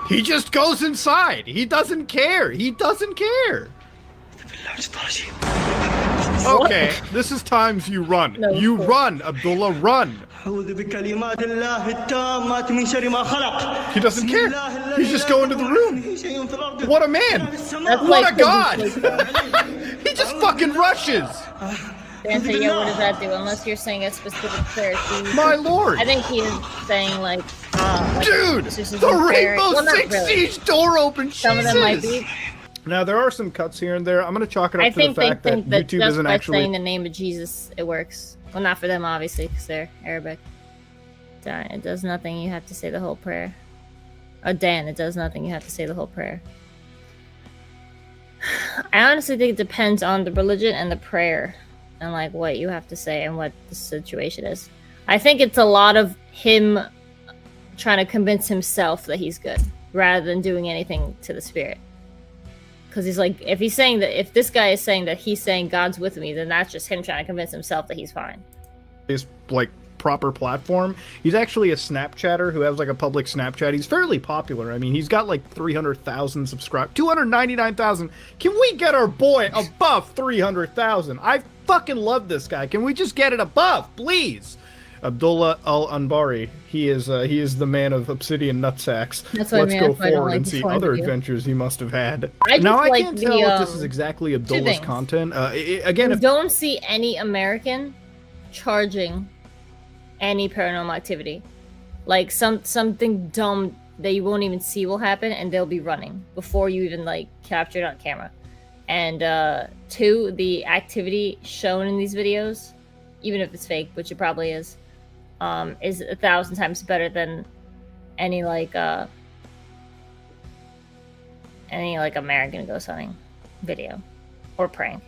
He just goes inside. He doesn't care. He doesn't care. Okay, this is times you run. No, you run, Abdullah, run. He doesn't care. He's just going to the room. What a man. What a god. He just fucking rushes. Dante, yeah, what does that do? Unless you're saying a specific prayer. My lord. I think he is saying like dude, the Rainbow Six Siege door open. Some of them might be. Now, there are some cuts here and there. I'm going to chalk it up to the fact that YouTube isn't actually... saying the name of Jesus, it works. Well, not for them, obviously, because they're Arabic. Dan, it does nothing. You have to say the whole prayer. Dan, it does nothing. You have to say the whole prayer. I honestly think it depends on the religion and the prayer. And, like, what you have to say and what the situation is. I think it's a lot of him trying to convince himself that he's good, rather than doing anything to the spirit. Because he's like, if he's saying that, if this guy is saying that he's saying God's with me, then that's just him trying to convince himself that he's fine. His, like, proper platform. He's actually a Snapchatter who has, like, a public Snapchat. He's fairly popular. I mean, he's got, like, 300,000 subscribers. 299,000. Can we get our boy above 300,000? I fucking love this guy. Can we just get it above, please? Abdullah Al-Anbari. He is the man of Obsidian Nutsacks. Let's go forward and see other adventures he must have had. Now, I can't tell if this is exactly Abdullah's content. Again, don't see any American charging any paranormal activity. Like, something dumb that you won't even see will happen, and they'll be running before you even, like, capture it on camera. And, 2, the activity shown in these videos, even if it's fake, which it probably is 1,000 times better than any American ghost hunting video or prank.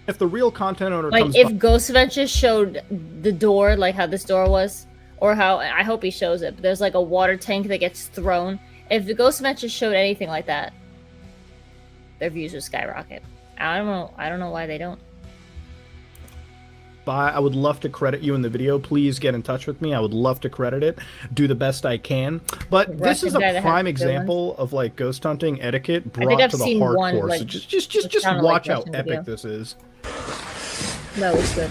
If the real content owner comes if Ghost Adventures showed the door, like how this door was, or how, I hope he shows it, but there's like a water tank that gets thrown. If the Ghost Adventures showed anything like that, their views would skyrocket. I don't know why they don't. I would love to credit you in the video. Please get in touch with me. I would love to credit it. Do the best I can. But this is a prime example of like ghost hunting etiquette brought to the hardcore. Like, so just watch how epic this is. That was good.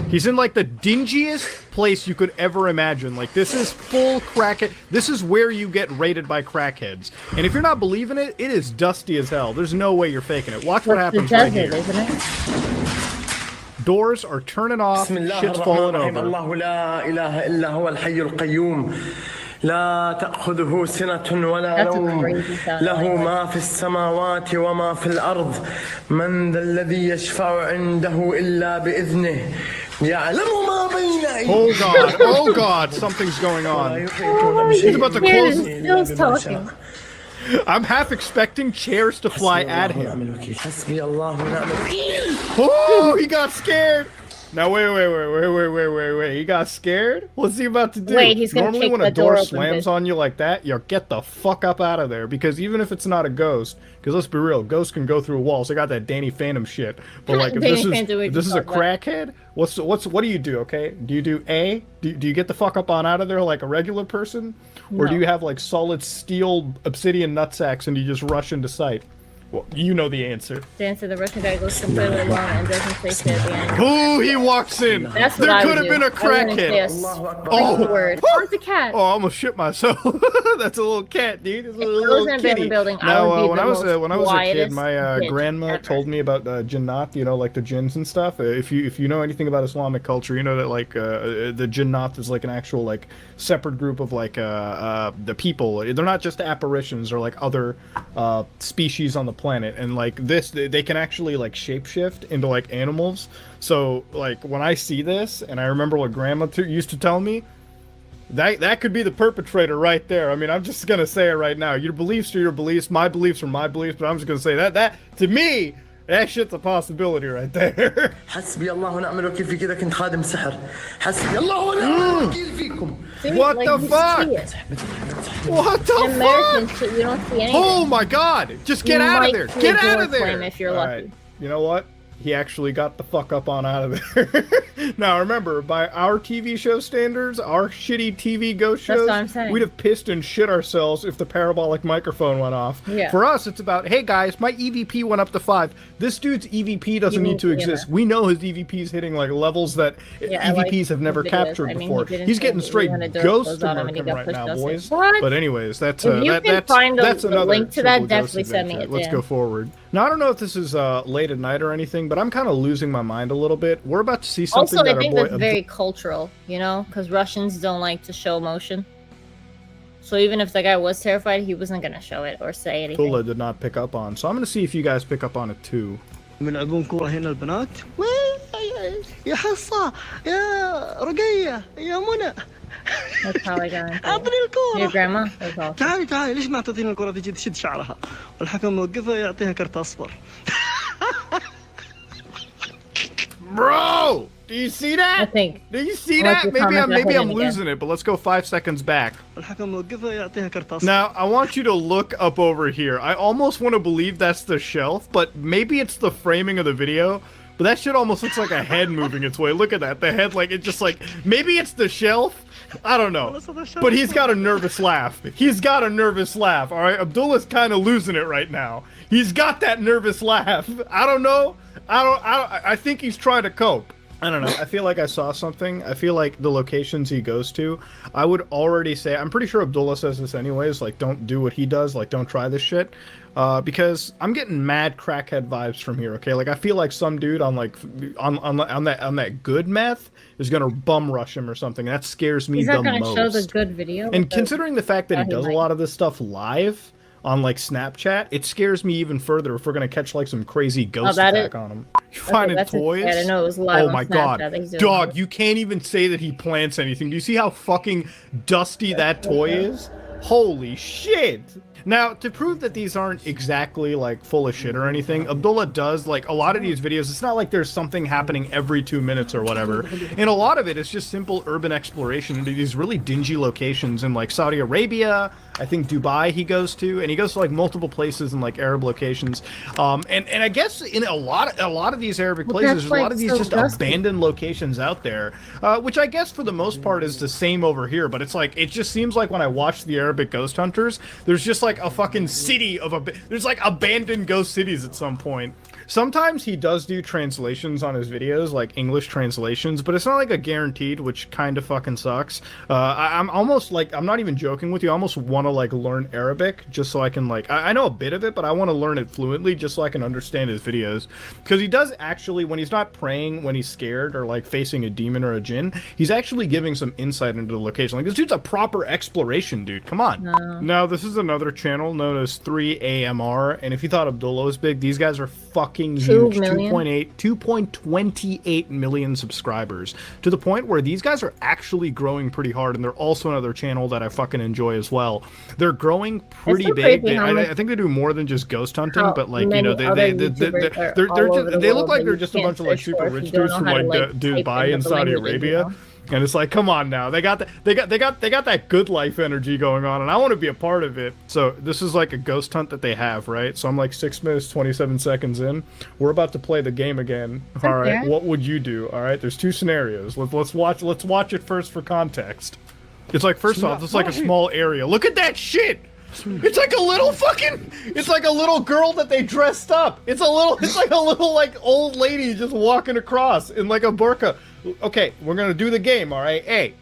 He's in like the dingiest place you could ever imagine. Like, this is full crackhead. This is where you get raided by crackheads. And if you're not believing it, it is dusty as hell. There's no way you're faking it. Watch what happens right here. Isn't it? Doors are turning off, shit's falling over. الله لا إله إلا هو الحي القيوم لا تأخذه سنة ولا نوم له ما في السماوات وما في الأرض من ذا الذي يشفع عنده إلا بإذنه يعلم ما بين أيديهم. Oh God, something's going on. He's about to close. I'm half expecting chairs to fly at him. Oh, he got scared. Now wait. He got scared? What's he about to do? Wait, he's gonna Normally kick when a the door door open, slams bitch. on you like that, you get the fuck up out of there. Because even if it's not a ghost, because let's be real, ghosts can go through walls. They got that Danny Phantom shit. But like, if this is a crackhead, what do you do? Okay, do you do A? Do you get the fuck up on out of there like a regular person, or do No. you have like solid steel obsidian nutsacks and you just rush into sight? Well, you know the answer. The answer, the Russian guy goes completely alone and doesn't say shit at the end. Ooh, he walks in. That's what There I could would have do. been a I wouldn't say a crackhead. single word. Where's the cat? Oh, I almost shit myself. That's a little cat, dude. It's a If I little was in a kitty. abandoned building, I Now, would be when the I was most when I was a kid, quietest my bitch grandma ever. told me about jinnat. You know, like the jinns and stuff. If you know anything about Islamic culture, you know that like the jinnat is like an actual like separate group of like the people. They're not just apparitions or like other species on the planet. And like this, they can actually like shapeshift into like animals. So like when I see this, and I remember what grandma used to tell me, that could be the perpetrator right there. I mean, I'm just gonna say it right now. Your beliefs are your beliefs. My beliefs are my beliefs. But I'm just gonna say that to me, that shit's a possibility right there. حسبي الله ونعم الوكيل في كذا كنت خادم سحر حسبي الله ونعم الوكيل فيكم. What Like, the you fuck? see it. What the In American fuck? shit, you don't see anything. Oh my god! Just get You out of might there! see Get a out door of there! flame if you're All lucky. right. You know what? He actually got the fuck up on out of there. Now remember, by our TV show standards, our shitty TV ghost That's shows, what I'm saying. we'd have pissed and shit ourselves if the parabolic microphone went off. Yeah. For us, it's about, hey guys, my EVP went up to 5. This dude's EVP doesn't need to exist. We know his EVP is hitting like levels that Yeah, I EVPs like have never videos. captured I mean, before. he didn't He's say getting he straight wanted to ghost close out him and he working got right pushed now, off boys. it. What? But anyways, that's If you can find that's the another link to that, simple ghost definitely send me adventure. it, Let's Dan. go forward. Now I don't know if this is late at night or anything, but I'm kind of losing my mind a little bit. We're about to see something Also, that I think our boy that's very cultural, you know, because Russians don't like to show emotion. So even if the guy was terrified, he wasn't gonna show it or say anything. Abdullah did not pick up on. So I'm gonna see if you guys pick up on it too. يلعبون كورة هنا البنات وين يا حصة يا رقية يا منى That's how I got into it. اعطني الكورة Your grandma? That's all. تعالي ليش ما تعطيني الكرة تجي تشد شعرها والحكم موقفها يعطيها كرت اصفر Bro, do you see that? I think. Do you see I like that? your Maybe comments I'm are hidden again. losing it, but let's go 5 seconds back. والحكم موقفها يعطيها كرت اصفر Now, I want you to look up over here. I almost want to believe that's the shelf, but maybe it's the framing of the video. But that shit almost looks like a head moving its way. Look at that. The head, like, it just like, maybe it's the shelf? I don't know. But he's got a nervous laugh. He's got a nervous laugh, all right? Abdullah's kind of losing it right now. He's got that nervous laugh. I don't know. I think he's trying to cope. I don't know. I feel like I saw something. I feel like the locations he goes to, I would already say, I'm pretty sure Abdullah says this anyways, like, don't do what he does, like, don't try this shit. Because I'm getting mad crackhead vibes from here, okay? Like, I feel like some dude on, like, on that good meth is gonna bum rush him or something. That scares me He's the not gonna most. show the good video. And considering the fact that he does a might. lot of this stuff live on like Snapchat, it scares me even further if we're gonna catch like some crazy ghost that attack is- on him. You finding that's it. toys? I didn't know it was live Oh on my Snapchat god, that he's doing dog! that. You can't even say that he plants anything. Do you see how fucking dusty that toy is? Holy shit! Now, to prove that these aren't exactly, like, full of shit or anything, Abdullah does, like, a lot of these videos, it's not like there's something happening every 2 minutes or whatever. And a lot of it is just simple urban exploration into these really dingy locations in, like, Saudi Arabia, I think Dubai he goes to, and he goes to, like, multiple places in, like, Arab locations. And I guess in a lot of these Arabic Well, places, that's there's a lot why of these it's just so dusty. abandoned locations out there, which I guess for the most part is the same over here, but it's like, it just seems like when I watch the Arabic Ghost Hunters, there's just like a fucking city of there's like abandoned ghost cities at some point. Sometimes he does do translations on his videos, like English translations, but it's not like a guaranteed, which kind of fucking sucks. I'm almost like, I'm not even joking with you, I almost want to like learn Arabic just so I can like, I know a bit of it, but I want to learn it fluently just so I can understand his videos. Because he does actually, when he's not praying, when he's scared or like facing a demon or a jinn, he's actually giving some insight into the location. Like, this dude's a proper exploration dude, come on. No. Now, this is another channel known as 3AMR, and if you thought Abdullah was big, these guys are fucking fucking 2 huge. million? 2.28 million subscribers, to the point where these guys are actually growing pretty hard, and they're also another channel that I fucking enjoy as well. They're growing pretty so big. crazy how I think they do more than just ghost hunting, but like, you know, many other YouTubers are all over the they look world like that they're you just a can't bunch of like search super for if rich you don't dudes know from how to, like like, Dubai type and in the Saudi languages, Arabia. you know? And it's like, come on now, they got that good life energy going on, and I want to be a part of it. So this is like a ghost hunt that they have, right? So I'm like 6 minutes 27 seconds in. We're about to play the game again. All right, Okay. what would you do? All right, there's 2 scenarios. Let's watch it first for context. It's like, first off, it's like a small area. Look at that shit. It's like a little girl that they dressed up. It's like a little like old lady just walking across in like a burqa. Okay, we're gonna do the game, all right? Hey,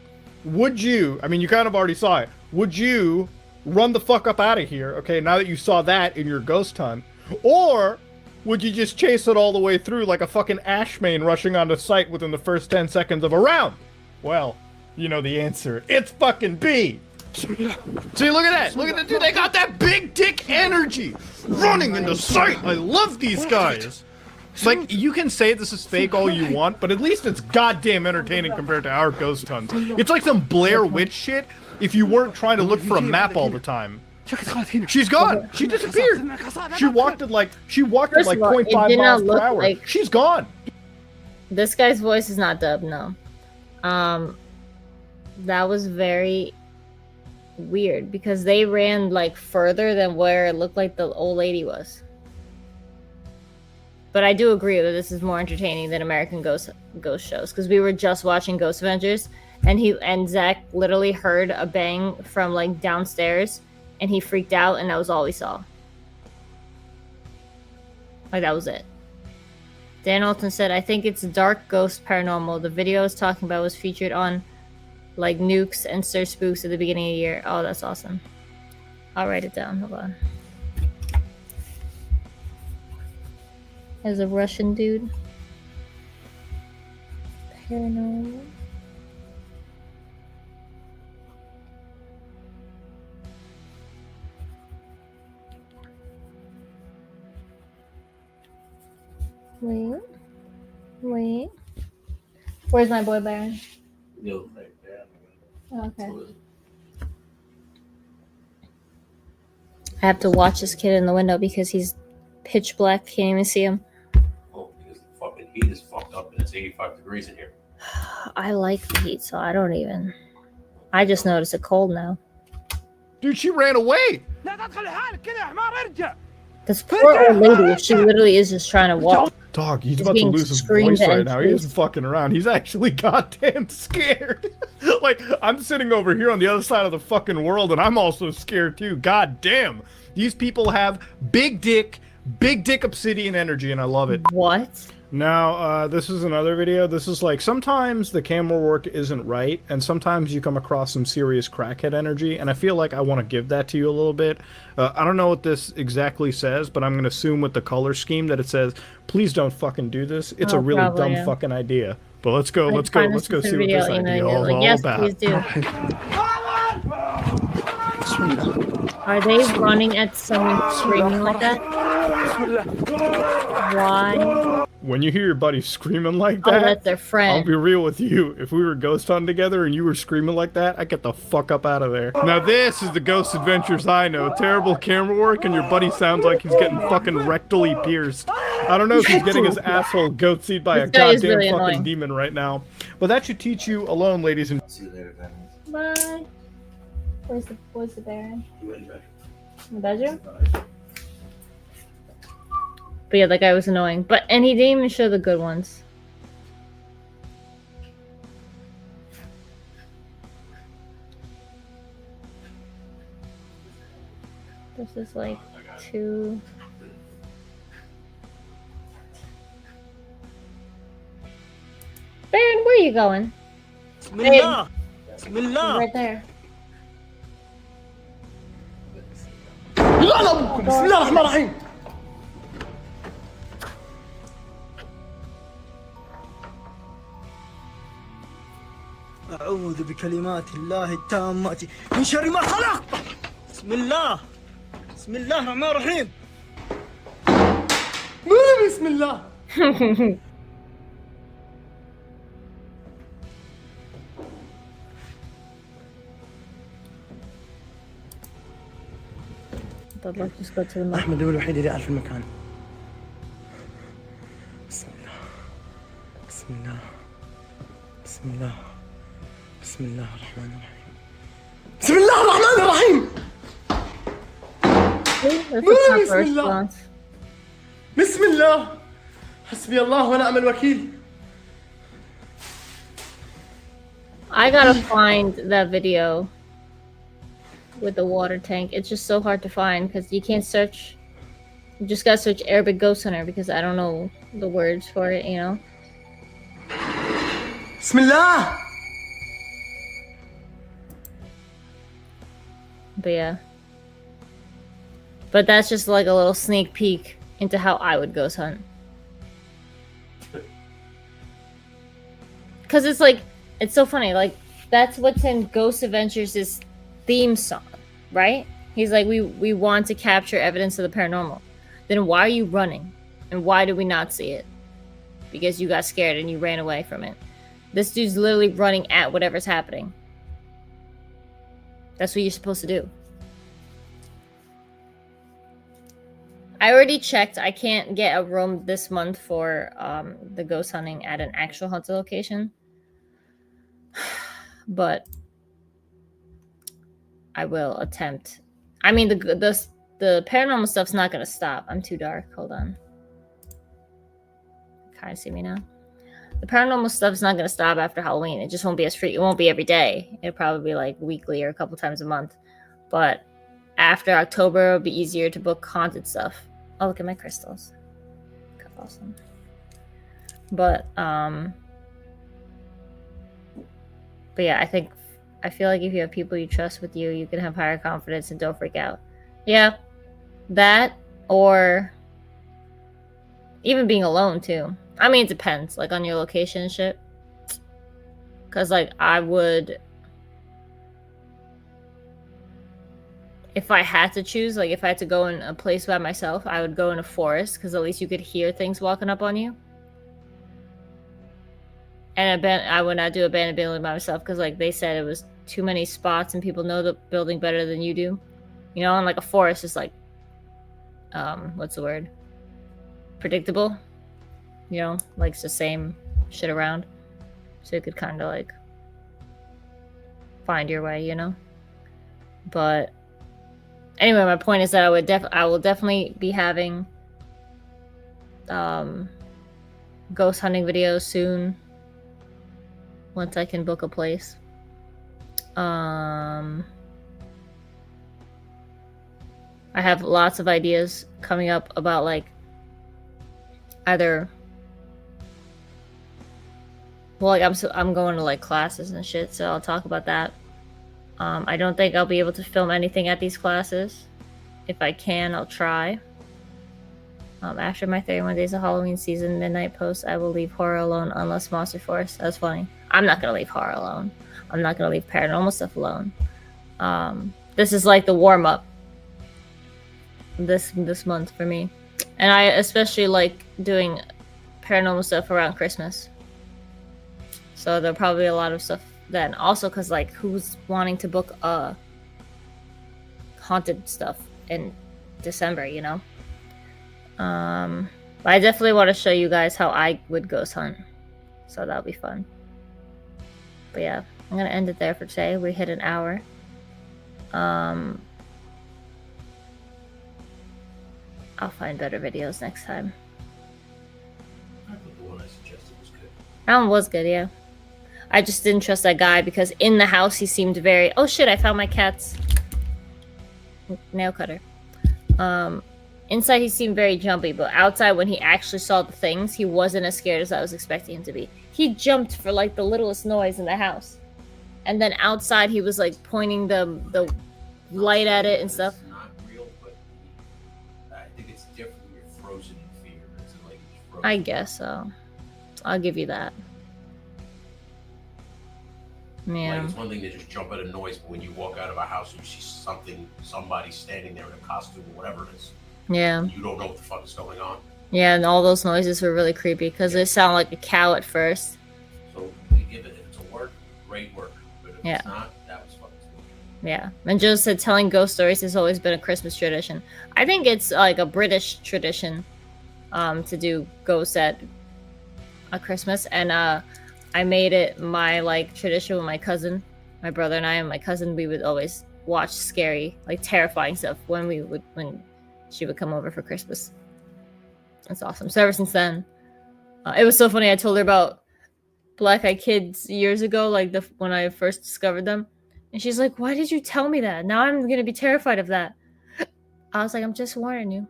would you, I mean, you kind of already saw it. Would you run the fuck up out of here, okay, now that you saw that in your ghost hunt? Or would you just chase it all the way through like a fucking Ashmain rushing onto site within the first 10 seconds of a round? Well, you know the answer. It's fucking B. See, look at that. Look at that, dude. They got that big dick energy running into sight. I love these guys. Like, you can say this is fake all you want, but at least it's goddamn entertaining compared to our ghost hunts. It's like some Blair Witch shit if you weren't trying to look for a map all the time. She's gone. She disappeared. She walked at like First of all, 0.5 it did miles not per look hour. like- She's gone. This guy's voice is not dubbed, no. That was very weird because they ran like further than where it looked like the old lady was. But I do agree that this is more entertaining than American ghost shows, because we were just watching Ghost Avengers, and Zach literally heard a bang from like downstairs, and he freaked out, and that was all we saw. Like, that was it. Dan Alton said, "I think it's Dark Ghost Paranormal. The video I was talking about was featured on like Nukes and Sir Spooks at the beginning of the year." Oh, that's awesome. I'll write it down. Hold on. As a Russian dude. Paranormal. Wait. Where's my boy Baron? No, right there. Oh, okay. I have to watch this kid in the window because he's pitch black. Can't even see him. Oh, because the fucking heat is fucked up and it's 85 degrees in here. I like the heat, so I don't even. I just notice it cold now. Dude, she ran away. This poor old lady, she literally is just trying to walk. Dog, he's He's about to being lose his screamed voice at right and now. He chased. isn't fucking around. He's actually goddamn scared. Like, I'm sitting over here on the other side of the fucking world, and I'm also scared too. God damn. These people have big dick obsidian energy, and I love it. What? Now, this is another video. This is like, sometimes the camera work isn't right, and sometimes you come across some serious crackhead energy, and I feel like I want to give that to you a little bit. I don't know what this exactly says, but I'm going to assume with the color scheme that it says, please don't fucking do this. It's a really probably, dumb yeah. fucking idea. But let's go see what this video, idea like, is all yes, about. please do. Are they running at someone screaming like that? Why? When you hear your buddy screaming like Oh, that, that's their friend. I'll be real with you. If we were ghost hunting together and you were screaming like that, I'd get the fuck up out of there. Now this is the ghost adventures I know. Terrible camera work, and your buddy sounds like he's getting fucking rectally pierced. I don't know if he's getting his asshole goat-seed by a This guy is goddamn really fucking annoying. demon right now. But that should teach you alone, ladies and... See you later, then. Bye. Where's the Baron? In the bedroom? But yeah, that guy was annoying. And he didn't even show the good ones. This is like 2. Baron, where are you going? Bismillah. He's Bismillah. right there. يلا ابوكم بسم الله الرحمن الرحيم. أعوذ بكلمات الله التامات من شر ما خلق. بسم الله الرحمن الرحيم. بسم الله. But let's just go to the أحمد هو الوحيد اللي يعرف المكان. بسم الله. بسم الله. بسم الله. بسم الله الرحمن الرحيم. بسم الله الرحمن الرحيم. بسم الله. بسم الله. حسبي الله ونعم الوكيل. I gotta find that video with the water tank. It's just so hard to find because you can't search. You just gotta search Arabic Ghost Hunter because I don't know the words for it, you know? بسم الله. But yeah. But that's just like a little sneak peek into how I would ghost hunt. Because it's like, it's so funny. Like, that's what's in Ghost Adventures' theme song, right? He's like, we want to capture evidence of the paranormal. Then why are you running? And why did we not see it? Because you got scared and you ran away from it. This dude's literally running at whatever's happening. That's what you're supposed to do. I already checked. I can't get a room this month for the ghost hunting at an actual haunted location. But I will attempt. I mean, the paranormal stuff's not going to stop. I'm too dark. Hold on. Kind of see me now? The paranormal stuff's not going to stop after Halloween. It just won't be as free. It won't be every day. It'll probably be like weekly or a couple times a month. But after October, it'll be easier to book haunted stuff. Oh, look at my crystals. Awesome. But yeah, I feel like if you have people you trust with you, you can have higher confidence and don't freak out. Yeah, that, or even being alone too. I mean, it depends, like on your location and shit. Cause like I would, if I had to choose, like if I had to go in a place by myself, I would go in a forest because at least you could hear things walking up on you. And I would not do abandoned building by myself because like they said it was too many spots and people know the building better than you do. You know, and like a forest is like, what's the word? Predictable. You know, like it's the same shit around. So you could kind of like find your way, you know? But anyway, my point is that I will definitely be having ghost hunting videos soon once I can book a place. I have lots of ideas coming up about like either like I'm going to like classes and shit, so I'll talk about that. I don't think I'll be able to film anything at these classes. If I can, I'll try. After my 31 Days of Halloween season midnight post, I will leave horror alone unless Monster Force. That's funny. I'm not gonna leave horror alone. I'm not gonna leave paranormal stuff alone. This is like the warm up this month for me, and I especially like doing paranormal stuff around Christmas. So there'll probably be a lot of stuff then. Also, because like, who's wanting to book haunted stuff in December? You know. But I definitely want to show you guys how I would ghost hunt. So that'll be fun. But yeah, I'm gonna end it there for today. We hit an hour. I'll find better videos next time. I thought the one I suggested was good. That one was good, yeah. I just didn't trust that guy because in the house he seemed very... Oh shit, I found my cat's nail cutter. Inside he seemed very jumpy, but outside when he actually saw the things, he wasn't as scared as I was expecting him to be. He jumped for like the littlest noise in the house. And then outside he was like pointing the light at it and stuff. It's not real, but I think it's different when you're frozen in fear. It's like frozen. I guess so. I'll give you that. Yeah. Like it's one thing to just jump at a noise, but when you walk out of a house and you see somebody standing there in a costume or whatever it is, yeah, you don't know what the fuck is going on. Yeah, and all those noises were really creepy because they sound like a cow at first. So we give it, if it's a work, great work. But if it's not, that was fucking stupid. Yeah. And Joe said telling ghost stories has always been a Christmas tradition. I think it's like a British tradition to do ghosts at Christmas. And I made it my like tradition with my cousin, my brother and I, and my cousin. We would always watch scary, like terrifying stuff when she would come over for Christmas. That's awesome. So ever since then, it was so funny. I told her about Black Eyed Kids years ago, like when I first discovered them, and she's like, "Why did you tell me that? Now I'm gonna be terrified of that." I was like, "I'm just warning you."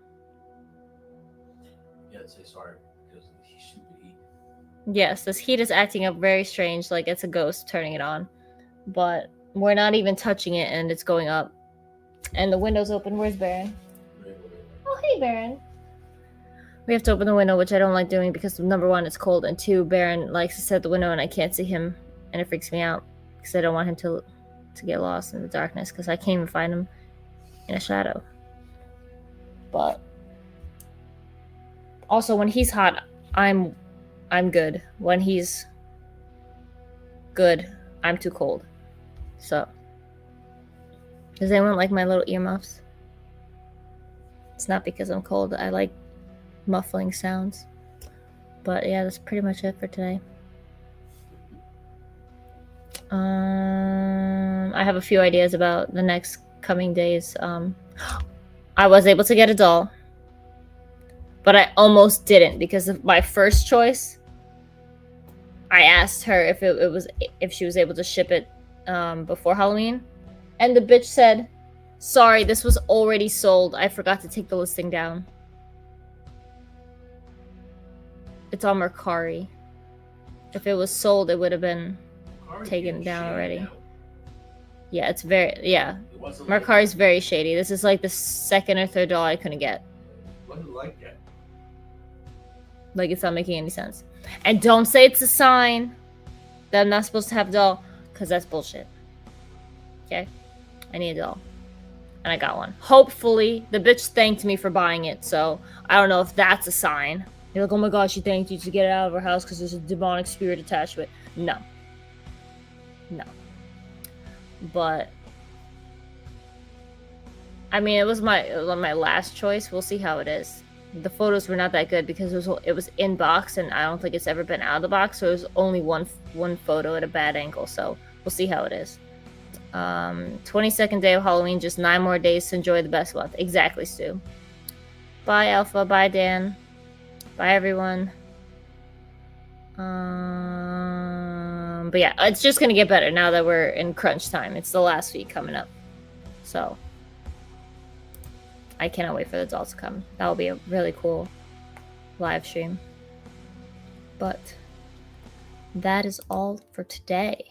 Yeah, say sorry because of the stupid heat. Yes, this heat is acting up very strange, like it's a ghost turning it on, but we're not even touching it, and it's going up, and the window's open. Where's Baron? Oh, hey, Baron. We have to open the window, which I don't like doing because number one, it's cold, and two, Baron likes to sit at the window and I can't see him, and it freaks me out because I don't want him to get lost in the darkness because I can't even find him in a shadow. But also, when he's hot, I'm good. When he's good, I'm too cold. So, does anyone like my little earmuffs? It's not because I'm cold. I like muffling sounds. But yeah, that's pretty much it for today. I have a few ideas about the next coming days. I was able to get a doll, but I almost didn't because of my first choice. I asked her if she was able to ship it before Halloween, and the bitch said, "Sorry, this was already sold. I forgot to take the listing down." It's on Mercari. If it was sold, it would have been taken down already. Yeah, it's very Mercari's very shady. This is like the second or third doll I couldn't get. Wasn't like that. Like, it's not making any sense. And don't say it's a sign that I'm not supposed to have a doll, because that's bullshit. Okay? I need a doll. And I got one. Hopefully, the bitch thanked me for buying it, so I don't know if that's a sign. You're like, oh my god, she thanked you to get it out of her house because there's a demonic spirit attached to it. No. No. But I mean, it was my last choice. We'll see how it is. The photos were not that good because it was in box, and I don't think it's ever been out of the box, so it was only one photo at a bad angle. So we'll see how it is. 22nd day of Halloween, just 9 more days to enjoy the best month. Exactly, Stu. Bye, Alpha. Bye, Dan. Bye, everyone. But yeah, it's just gonna get better now that we're in crunch time. It's the last week coming up, so I cannot wait for the dolls to come. That will be a really cool live stream. But that is all for today.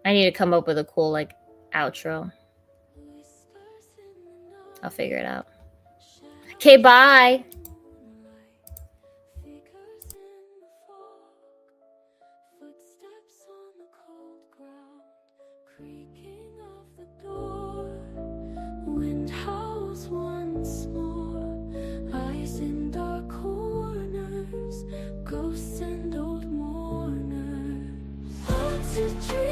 I need to come up with a cool like outro. I'll figure it out. Okay, bye. Wind howls once more, eyes in dark corners, ghosts and old mourners. Haunted dreams.